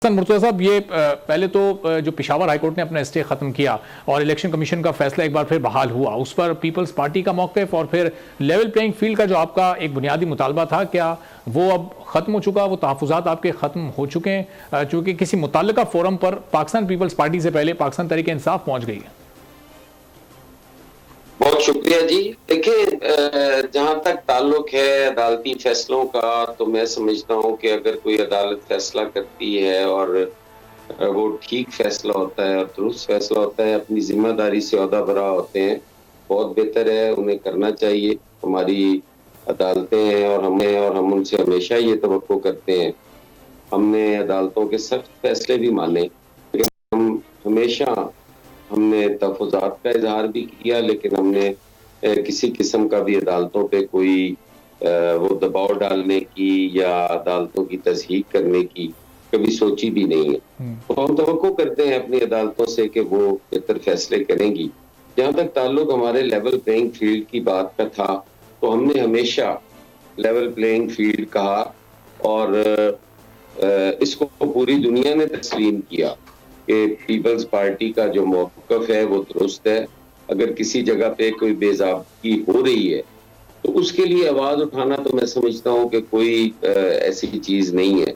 مرتضی صاحب، یہ پہلے تو جو پشاور ہائی کورٹ نے اپنا اسٹے ختم کیا اور الیکشن کمیشن کا فیصلہ ایک بار پھر بحال ہوا، اس پر پیپلز پارٹی کا موقف اور پھر لیول پلینگ فیلڈ کا جو آپ کا ایک بنیادی مطالبہ تھا، کیا وہ اب ختم ہو چکا؟ وہ تحفظات آپ کے ختم ہو چکے ہیں؟ چونکہ کسی متعلقہ فورم پر پاکستان پیپلز پارٹی سے پہلے پاکستان تحریک انصاف پہنچ گئی ہے۔ بہت شکریہ جی۔ دیکھیں، جہاں تک تعلق ہے عدالتی فیصلوں کا، تو میں سمجھتا ہوں کہ اگر کوئی عدالت فیصلہ کرتی ہے اور وہ ٹھیک فیصلہ ہوتا ہے اور درست فیصلہ ہوتا ہے، اپنی ذمہ داری سے عہدہ برآ ہوتے ہیں، بہت بہتر ہے، انہیں کرنا چاہیے۔ ہماری عدالتیں ہیں اور ہم ان سے ہمیشہ یہ توقع کرتے ہیں۔ ہم نے عدالتوں کے سخت فیصلے بھی مانے، لیکن ہم نے تحفظات کا اظہار بھی کیا، لیکن ہم نے کسی قسم کا بھی عدالتوں پہ کوئی وہ دباؤ ڈالنے کی یا عدالتوں کی تصحیح کرنے کی کبھی سوچی بھی نہیں ہے۔ تو ہم توقع کرتے ہیں اپنی عدالتوں سے کہ وہ بہتر فیصلے کریں گی۔ جہاں تک تعلق ہمارے لیول پلینگ فیلڈ کی بات کا تھا، تو ہم نے ہمیشہ لیول پلینگ فیلڈ کہا اور اس کو پوری دنیا نے تسلیم کیا کہ پیپلز پارٹی کا جو موقف ہے وہ درست ہے۔ اگر کسی جگہ پہ کوئی بے ضابطگی ہو رہی ہے تو اس کے لیے آواز اٹھانا تو میں سمجھتا ہوں کہ کوئی ایسی چیز نہیں ہے۔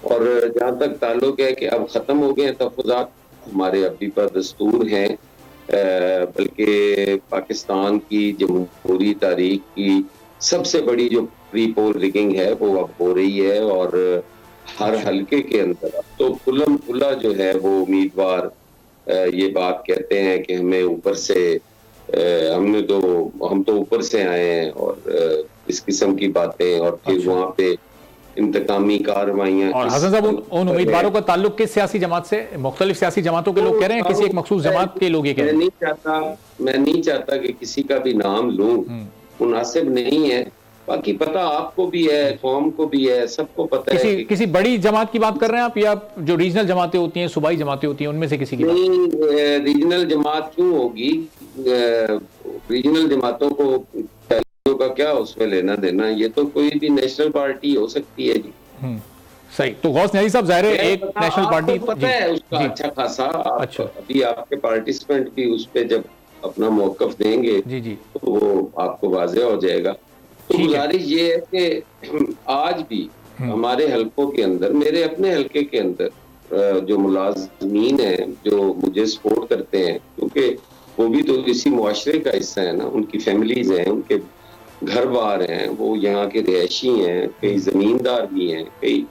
اور جہاں تک تعلق ہے کہ اب ختم ہو گئے ہیں تحفظات، ہمارے ابھی پر دستور ہیں، بلکہ پاکستان کی جمہوری تاریخ کی سب سے بڑی جو پری پول ریگنگ ہے وہ اب ہو رہی ہے، اور ہر حلقے کے اندر اب تو کھلم کھلا جو ہے وہ امیدوار یہ بات کہتے ہیں کہ ہمیں اوپر سے ہم تو اوپر سے آئے ہیں، اور اس قسم کی باتیں، اور پھر وہاں پہ انتقامی کارروائیاں۔ اور حسن صاحب، ان امیدواروں کا تعلق کس سیاسی جماعت سے؟ مختلف سیاسی جماعتوں کے لوگ کہہ رہے ہیں، کسی ایک مخصوص جماعت کے لوگ یہ کہہ رہے ہیں؟ میں نہیں چاہتا کہ کسی کا بھی نام لوں، مناسب نہیں ہے۔ باقی پتہ آپ کو بھی ہے، قوم کو بھی ہے، سب کو پتہ ہے۔ کسی بڑی جماعت کی بات کر رہے ہیں آپ، یا جو ریجنل جماعتیں ہوتی ہیں، صوبائی جماعتیں ہوتی ہیں، ان میں سے کسی کی بات؟ نہیں، ریجنل جماعت کیوں ہوگی؟ ریجنل جماعتوں کو کا کیا اس میں لینا دینا؟ یہ تو کوئی بھی نیشنل پارٹی ہو سکتی ہے جی۔ صحیح۔ تو غوث نیازی صاحب، ظاہر ہے ایک نیشنل پارٹی پتہ ہے اس کا اچھا خاصا، ابھی آپ کے پارٹیسپینٹ بھی اس پہ جب اپنا موقف دیں گے تو وہ آپ کو واضح ہو جائے گا۔ تو گزارش یہ ہے کہ آج بھی ہمارے حلقوں کے اندر، میرے اپنے حلقے کے اندر جو ملازمین ہیں جو مجھے سپورٹ کرتے ہیں، کیونکہ وہ بھی تو اسی معاشرے کا حصہ ہے نا، ان کی فیملیز ہیں، ان کے گھر بار ہیں، وہ یہاں کے رہائشی ہیں، کئی زمیندار بھی ہیں، کئی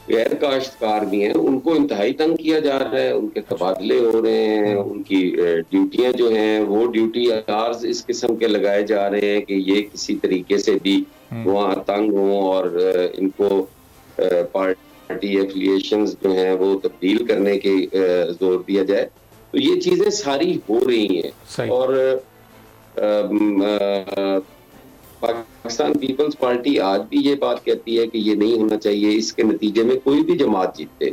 غیر کاشتکار بھی ہیں، ان کو انتہائی تنگ کیا جا رہا ہے، ان کے تبادلے ہو رہے ہیں، ان کی ڈیوٹیاں جو ہیں وہ ڈیوٹی آرز اس قسم کے لگائے جا رہے ہیں کہ یہ کسی طریقے سے بھی وہاں تنگ ہوں اور ان کو پارٹی ایفیلیشنز جو ہیں وہ تبدیل کرنے کے زور دیا جائے۔ تو یہ چیزیں ساری ہو رہی ہیں، اور پاکستان پیپلز پارٹی آج بھی یہ بات کہتی ہے کہ یہ نہیں ہونا چاہیے۔ اس کے نتیجے میں کوئی بھی جماعت جیتے،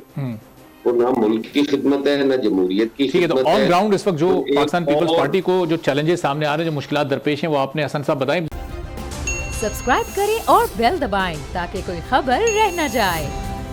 وہ نہ ملک کی خدمت ہے، نہ جمہوریت کی خدمت ہے۔ آن گراؤنڈ اس وقت جو پاکستان پیپلز پارٹی کو جو چیلنجز سامنے آ رہے ہیں، جو مشکلات درپیش ہیں، وہ آپ نے حسن صاحب بتائیں۔ سبسکرائب کریں اور بیل دبائیں تاکہ کوئی خبر رہ نہ جائے۔